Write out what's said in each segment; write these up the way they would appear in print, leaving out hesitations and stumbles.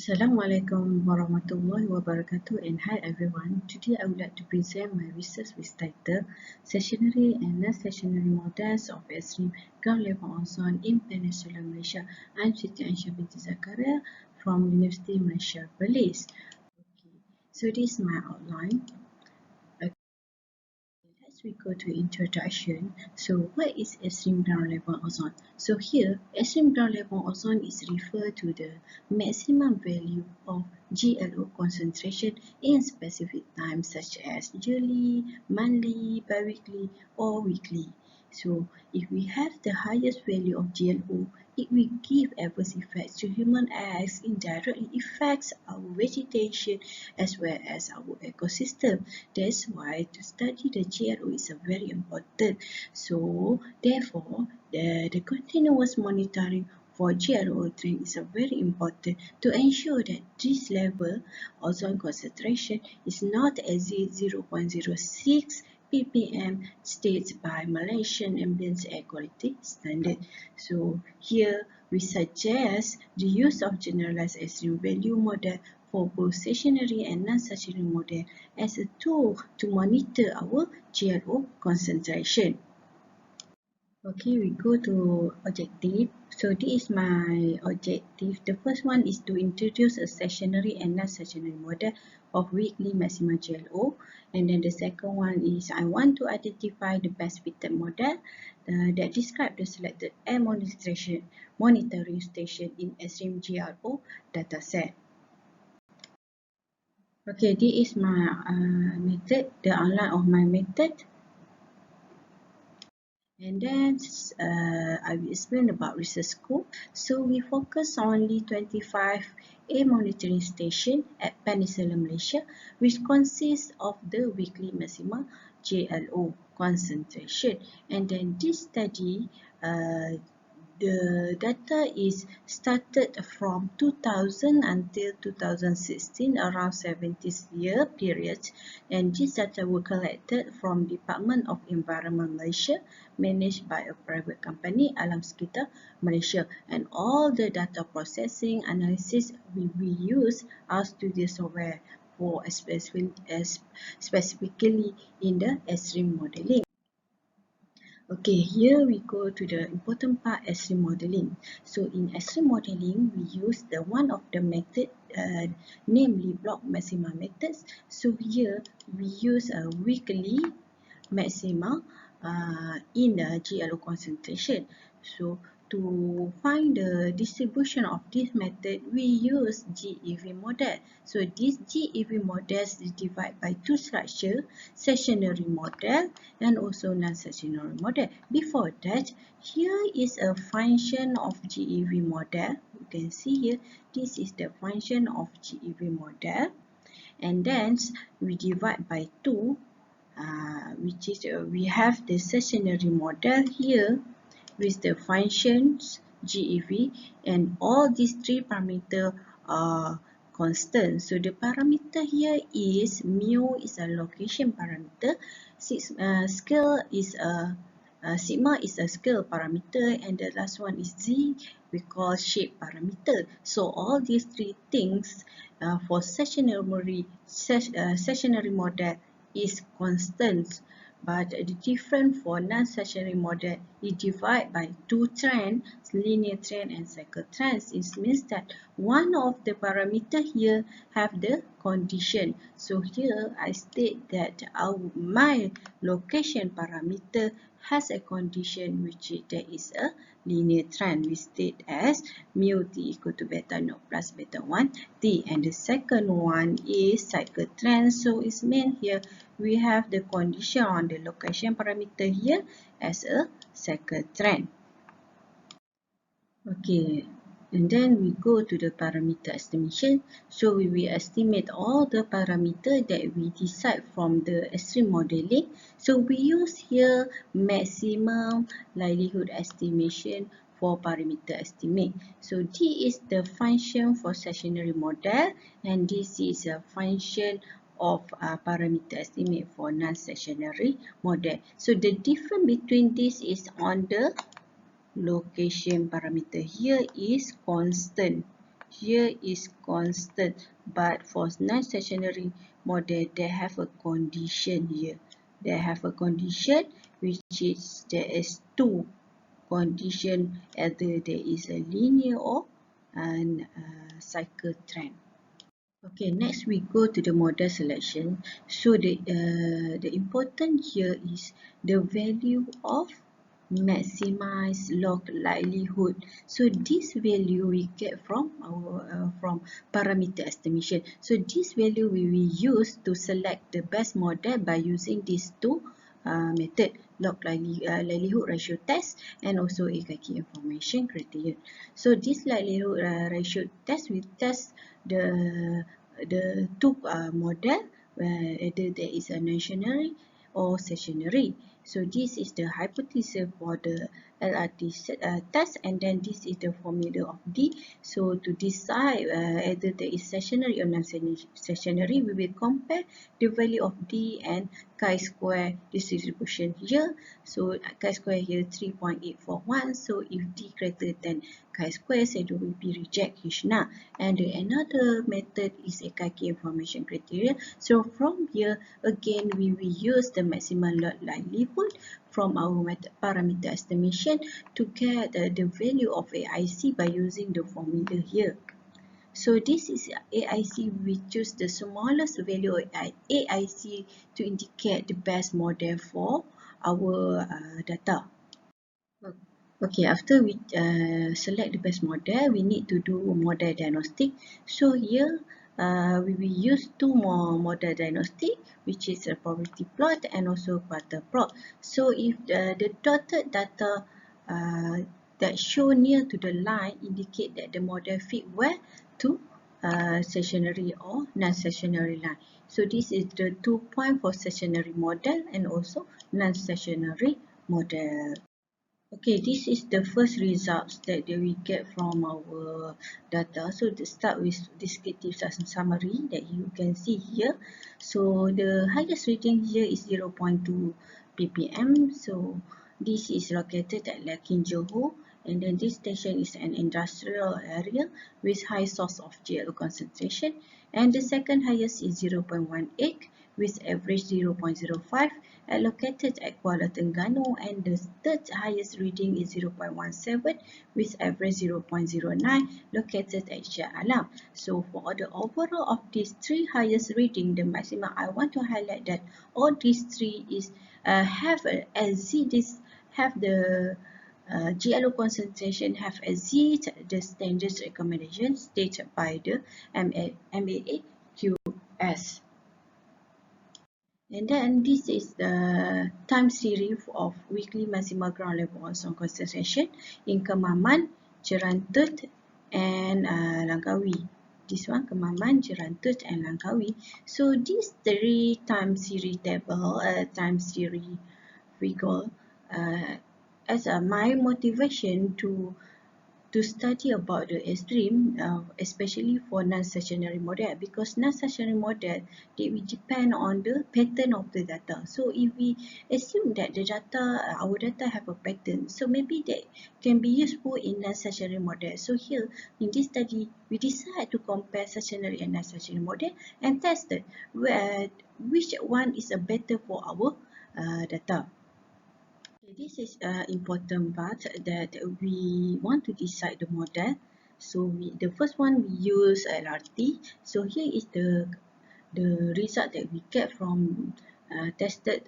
Assalamualaikum warahmatullahi wabarakatuh, and hi everyone. Today I would like to present my research with title Stationary and Non-Stationary Models of Extreme Ground Level Ozone in Peninsular Malaysia. I'm Siti Aisyah Zakaria from University Malaysia, Perlis. Okay, so this is my outline. As we go to introduction, so what is extreme ground level ozone? So here, extreme ground level ozone is referred to the maximum value of GLO concentration in specific times such as yearly, monthly, bi-weekly or weekly. So if we have the highest value of GLO, it will give adverse effects to human acts, indirectly affects our vegetation as well as our ecosystem. That's why to study the GLO is a very important. So therefore, the continuous monitoring for GLO trend is a very important to ensure that this level ozone concentration is not exceed 0.06 ppm stated by Malaysian Ambient Air Quality Standard. So here we suggest the use of generalized extreme value model for both stationary and non-stationary model as a tool to monitor our GLO concentration. Okay, we go to objective. So this is my objective. The first one is to introduce a stationary and non-stationary model of weekly maximum GLO. And then the second one is I want to identify the best fitted model that describe the selected air monitoring station in extreme GLO dataset. Okay, this is my method, the outline of my method. And then I will explain about research scope. So we focus on only 25 air monitoring stations at Peninsular Malaysia, which consists of the weekly maximum GLO concentration. And then this study, the data is started from 2000 until 2016, around 70-year period, and this data were collected from Department of Environment Malaysia, managed by a private company, Alam Sekitar Malaysia, and all the data processing analysis we use our studio software for specifically in the extreme modeling. Okay, here we go to the important part, extreme modeling. So in extreme modeling, we use the one of the method, namely block maxima methods. So here we use a weekly maxima in the GLO concentration. So to find the distribution of this method, we use GEV model. So this GEV model is divided by two structures, stationary model and also non-stationary model. Before that, here is a function of GEV model. You can see here, this is the function of GEV model. And then we divide by 2, which is we have the stationary model here with the functions GEV, and all these three parameters are constant. So the parameter here is mu is a location parameter, scale is a sigma is a scale parameter, and the last one is Z we call shape parameter. So all these three things for stationary model is constant, but the difference for non-stationary model is divided by two trends, linear trend and cycle trends. It means that one of the parameter here have the condition. So here I state that my location parameter has a condition which there is a linear trend. We state as mu t equal to beta naught plus beta 1 t, and the second one is cycle trend. So it means here we have the condition on the location parameter here as a cycle trend. Okay, and then we go to the parameter estimation. So we will estimate all the parameters that we decide from the extreme modeling. So we use here maximum likelihood estimation for parameter estimate. So this is the function for stationary model, and this is a function of parameter estimate for non-stationary model. So the difference between this is on the location parameter here is constant. here is constant, but for non-stationary model, they have a condition here. They have a condition which is there is two condition, either there is a linear or an cycle trend. Okay, next we go to the model selection. So the important here is the value of maximize log likelihood. So this value we get from our from parameter estimation. So this value we will use to select the best model by using these two method, likelihood ratio test and also Ikaki information criteria. So this likelihood ratio test we test the two model whether there is a stationary or stationary. So this is the hypothesis for the LRT test, and then this is the formula of D. So to decide whether there is stationary or non-stationary, we will compare the value of D and chi-square distribution here. So chi-square here 3.841. So if D greater than chi-square, so we will be reject H0. And another method is a Kaki information criteria. So from here, again, we will use the maximum likelihood from our parameter estimation to get the value of AIC by using the formula here. So this is AIC, we choose the smallest value of AIC to indicate the best model for our data. Okay, after we select the best model, we need to do model diagnostic. So here we will use two more model diagnostic, which is a probability plot and also quarter plot. So if the dotted data that show near to the line indicate that the model fit well to stationary or non-stationary line. So this is the 2 point for stationary model and also non-stationary model. Okay, this is the first results that we get from our data. So to start with descriptive summary that you can see here. So the highest reading here is 0.2 ppm. So this is located at Lakin Johor, and then this station is an industrial area with high source of GLO concentration. And the second highest is 0.18 with average 0.05 located at Kuala Terengganu, and the third highest reading is 0.17 with average 0.09 located at Shah Alam. So for the overall of these three highest reading, the maximum, I want to highlight that all these three is have the GLO concentration have exceed the standard recommendation stated by the MAAQS. And then this is the time series of weekly maximal ground level ozone concentration in Kemaman, Jerantut and Langkawi. This one Kemaman, Jerantut and Langkawi. So these three time series table, time series figure as my motivation to study about the extreme, especially for non-stationary model, because non-stationary model, they will depend on the pattern of the data. So if we assume that the data, our data have a pattern, so maybe that can be useful in non-stationary model. So here in this study, we decide to compare stationary and non-stationary model and test which one is a better for our data. This is an important part that we want to decide the model. So the first one we use LRT. So here is the result that we get from tested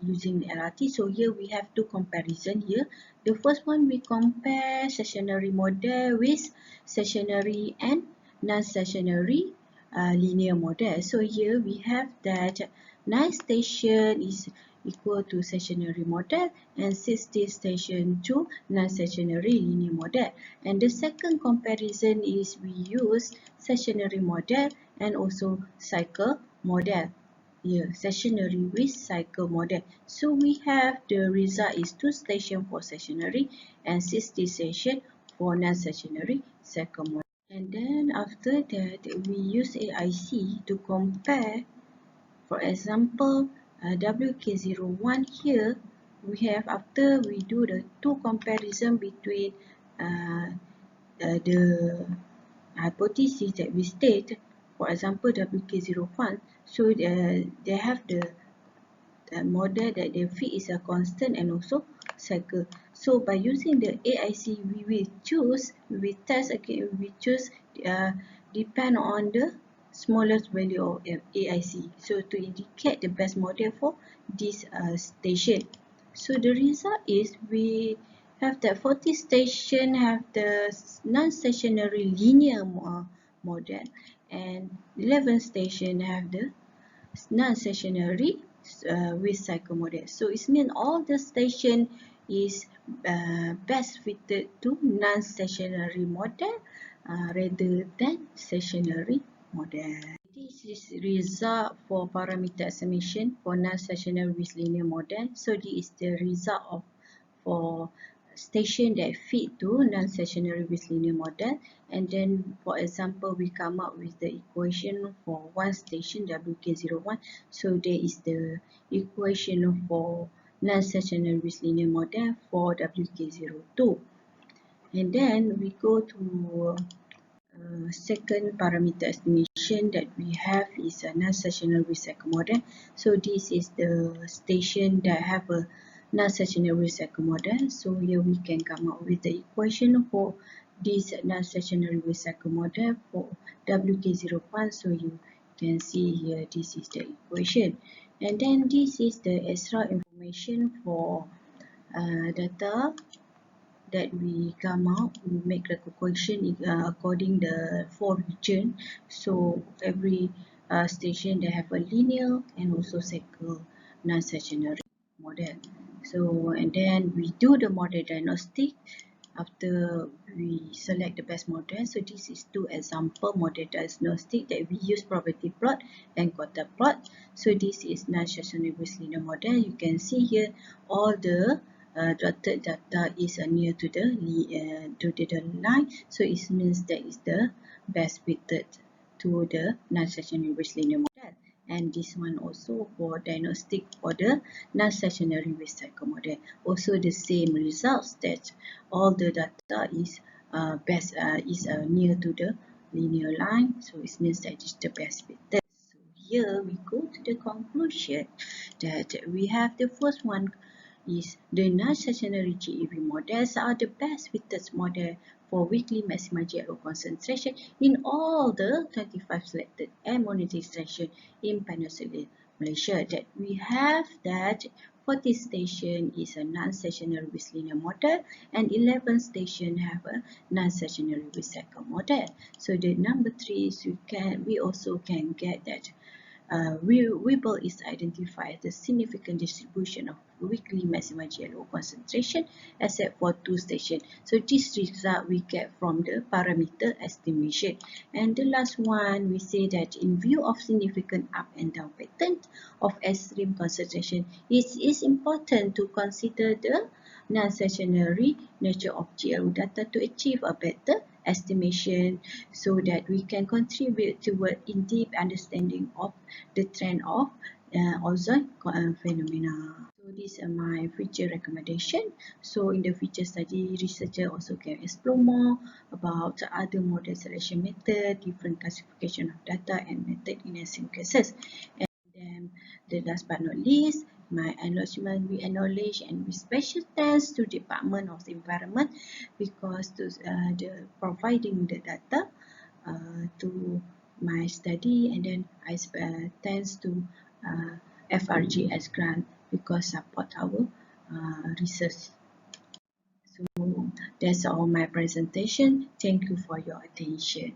using the LRT. So here we have two comparison here. The first one we compare stationary model with stationary and non-stationary linear model. So here we have that 9 station is equal to stationary model and 60 station to non-stationary linear model. And the second comparison is we use stationary model and also cycle model. Here, stationary with cycle model. So we have the result is 2 station for stationary and 60 station for non-stationary cycle model. And then after that, we use AIC to compare. For example, WK01 here, we have after we do the two comparison between the hypothesis that we state, for example, WK01, so they have the model that the fit is a constant and also cycle. So by using the AIC, we will test again, we choose depend on the smallest value of AIC. So to indicate the best model for this station. So the result is we have the 40 station have the non-stationary linear model, and 11 station have the non-stationary with cycle model. So it means all the station is best fitted to non-stationary model rather than stationary model. This is result for parameter estimation for non-stationary with linear model. So this is the result of for station that fit to non-stationary with linear model, and then for example we come up with the equation for one station WK01. So there is the equation for non-stationary with linear model for WK02, and then we go to second parameter estimation that we have is a non-stationary with cycle model. So this is the station that have a non-stationary with cycle model. So here we can come up with the equation for this non-stationary with cycle model for WK01. So you can see here this is the equation, and then this is the extra information for data that we come out, we make the calculation according the 4 region. So every station they have a linear and also cycle non-stationary model. So and then we do the model diagnostic after we select the best model. So this is two example model diagnostic that we use probability plot and quarter plot. So this is non-stationary with linear model. You can see here all the dotted data is near to the line. So it means that is the best fitted to the non-stationary with linear model. And this one also for diagnostic for the non-stationary with cycle model. Also the same results that all the data is best is near to the linear line. So it means that it's the best fitted. So here we go to the conclusion that we have the first one is the non-stationary GEV models are the best fitted model for weekly maximum GLO concentration in all the 25 selected air monitoring stations in Peninsula Malaysia. That we have that 40 station is a non-stationary with linear model and 11 station have a non-stationary with cycle model. So the number 3 is we also can get that Whipple is identified as the significant distribution of weekly maximum GLO concentration except for 2 stations. So this result we get from the parameter estimation. And the last one, we say that in view of significant up and down pattern of extreme concentration, it is important to consider the non-stationary nature of GLO data to achieve a better estimation so that we can contribute toward in-depth understanding of the trend of ozone phenomena. So these are my future recommendation. So in the future study, researcher also can explore more about other model selection method, different classification of data and method in some cases. And then the last but not least, my acknowledgement, we acknowledge and we special thanks to Department of the Environment because to the providing the data to my study, and then I thanks to FRGS grant because support our research. So that's all my presentation. Thank you for your attention.